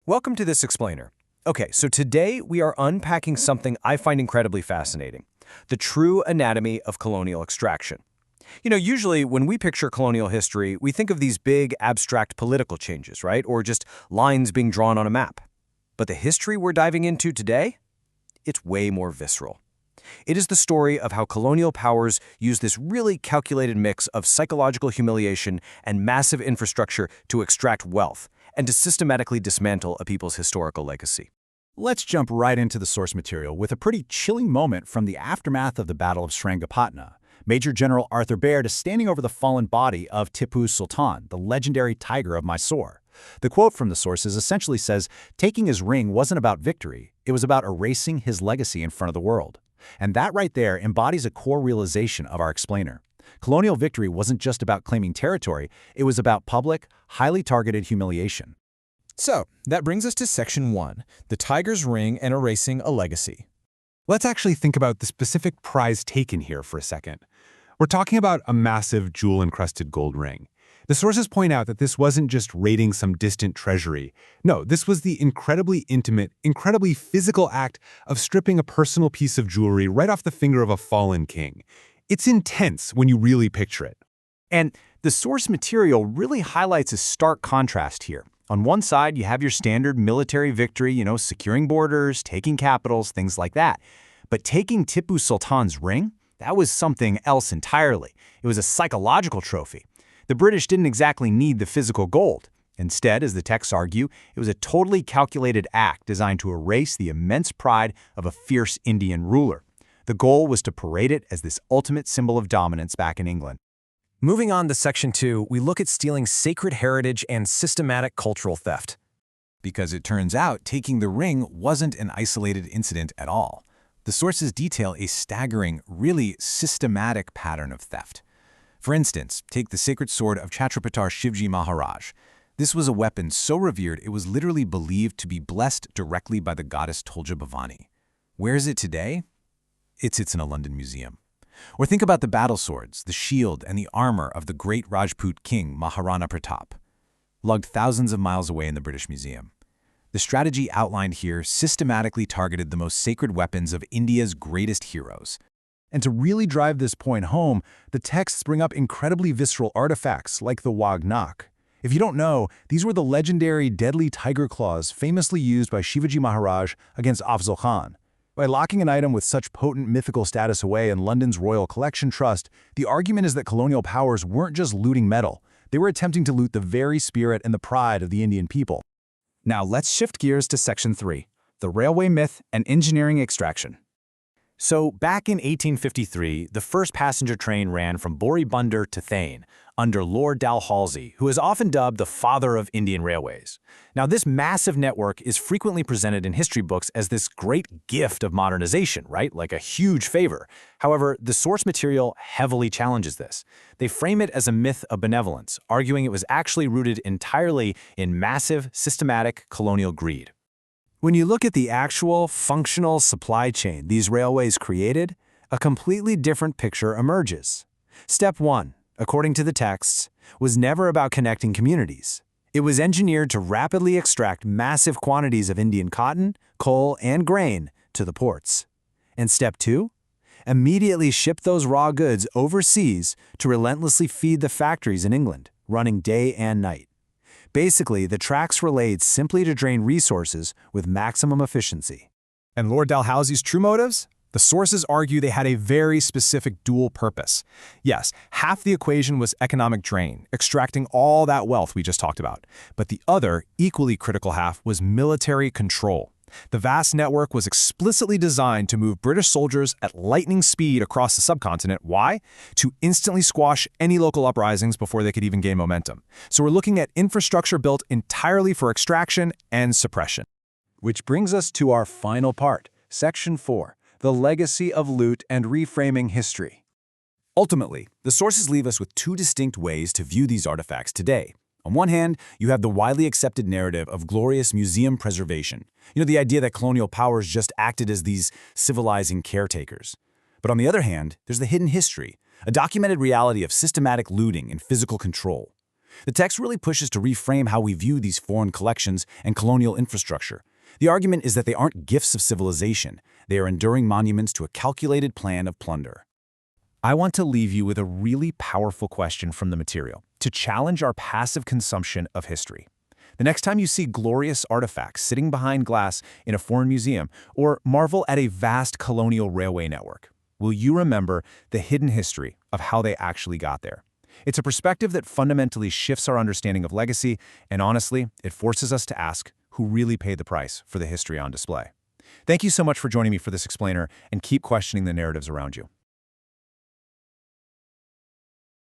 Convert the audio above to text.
Welcome to This Explainer. Okay, so today we are unpacking something I find incredibly fascinating, the true anatomy of colonial extraction. Usually when we picture colonial history, we think of these big, abstract political changes, right? Or just lines being drawn on a map. But the history we're diving into today? It's way more visceral. It is the story of how colonial powers use this really calculated mix of psychological humiliation and massive infrastructure to extract wealth and to systematically dismantle a people's historical legacy. Let's jump right into the source material with a pretty chilling moment from the aftermath of the Battle of Srengapatna. Major General Arthur Baird is standing over the fallen body of Tipu Sultan, the legendary tiger of Mysore. The quote from the sources essentially says, taking his ring wasn't about victory, it was about erasing his legacy in front of the world. And that right there embodies a core realization of our explainer. Colonial victory wasn't just about claiming territory, it was about public, highly targeted humiliation. So, that brings us to Section 1, the tiger's ring and erasing a legacy. Let's actually think about the specific prize taken here for a second. We're talking about a massive jewel-encrusted gold ring. The sources point out that this wasn't just raiding some distant treasury. No, this was the incredibly intimate, incredibly physical act of stripping a personal piece of jewelry right off the finger of a fallen king. It's intense when you really picture it. And the source material really highlights a stark contrast here. On one side, you have your standard military victory, securing borders, taking capitals, things like that. But taking Tipu Sultan's ring, that was something else entirely. It was a psychological trophy. The British didn't exactly need the physical gold. Instead, as the texts argue, it was a totally calculated act designed to erase the immense pride of a fierce Indian ruler. The goal was to parade it as this ultimate symbol of dominance back in England. Moving on to Section 2, we look at stealing sacred heritage and systematic cultural theft. Because it turns out taking the ring wasn't an isolated incident at all. The sources detail a staggering, really systematic pattern of theft. For instance, take the sacred sword of Chhatrapati Shivji Maharaj. This was a weapon so revered it was literally believed to be blessed directly by the goddess Tulja Bhavani. Where is it today? It sits in a London museum. Or think about the battle swords, the shield, and the armor of the great Rajput king Maharana Pratap, lugged thousands of miles away in the British Museum. The strategy outlined here systematically targeted the most sacred weapons of India's greatest heroes. And to really drive this point home, the texts bring up incredibly visceral artifacts like the Wagnak. If you don't know, these were the legendary deadly tiger claws famously used by Shivaji Maharaj against Afzal Khan. By locking an item with such potent mythical status away in London's Royal Collection Trust, the argument is that colonial powers weren't just looting metal, they were attempting to loot the very spirit and the pride of the Indian people. Now let's shift gears to Section 3, the railway myth and engineering extraction. So, back in 1853, the first passenger train ran from Boribandar to Thane, under Lord Dalhousie, who is often dubbed the father of Indian railways. Now, this massive network is frequently presented in history books as this great gift of modernization, right? Like a huge favor. However, the source material heavily challenges this. They frame it as a myth of benevolence, arguing it was actually rooted entirely in massive, systematic colonial greed. When you look at the actual, functional supply chain these railways created, a completely different picture emerges. Step 1, according to the texts, was never about connecting communities. It was engineered to rapidly extract massive quantities of Indian cotton, coal, and grain to the ports. And Step 2, immediately ship those raw goods overseas to relentlessly feed the factories in England, running day and night. Basically, the tracks were laid simply to drain resources with maximum efficiency. And Lord Dalhousie's true motives? The sources argue they had a very specific dual purpose. Yes, half the equation was economic drain, extracting all that wealth we just talked about. But the other, equally critical half was military control. The vast network was explicitly designed to move British soldiers at lightning speed across the subcontinent. Why? To instantly squash any local uprisings before they could even gain momentum. So we're looking at infrastructure built entirely for extraction and suppression. Which brings us to our final part, Section 4, the legacy of loot and reframing history. Ultimately, the sources leave us with two distinct ways to view these artifacts today. On one hand, you have the widely accepted narrative of glorious museum preservation. The idea that colonial powers just acted as these civilizing caretakers. But on the other hand, there's the hidden history, a documented reality of systematic looting and physical control. The text really pushes to reframe how we view these foreign collections and colonial infrastructure. The argument is that they aren't gifts of civilization. They are enduring monuments to a calculated plan of plunder. I want to leave you with a really powerful question from the material to challenge our passive consumption of history. The next time you see glorious artifacts sitting behind glass in a foreign museum or marvel at a vast colonial railway network, will you remember the hidden history of how they actually got there? It's a perspective that fundamentally shifts our understanding of legacy, and honestly, it forces us to ask who really paid the price for the history on display. Thank you so much for joining me for this explainer, and keep questioning the narratives around you.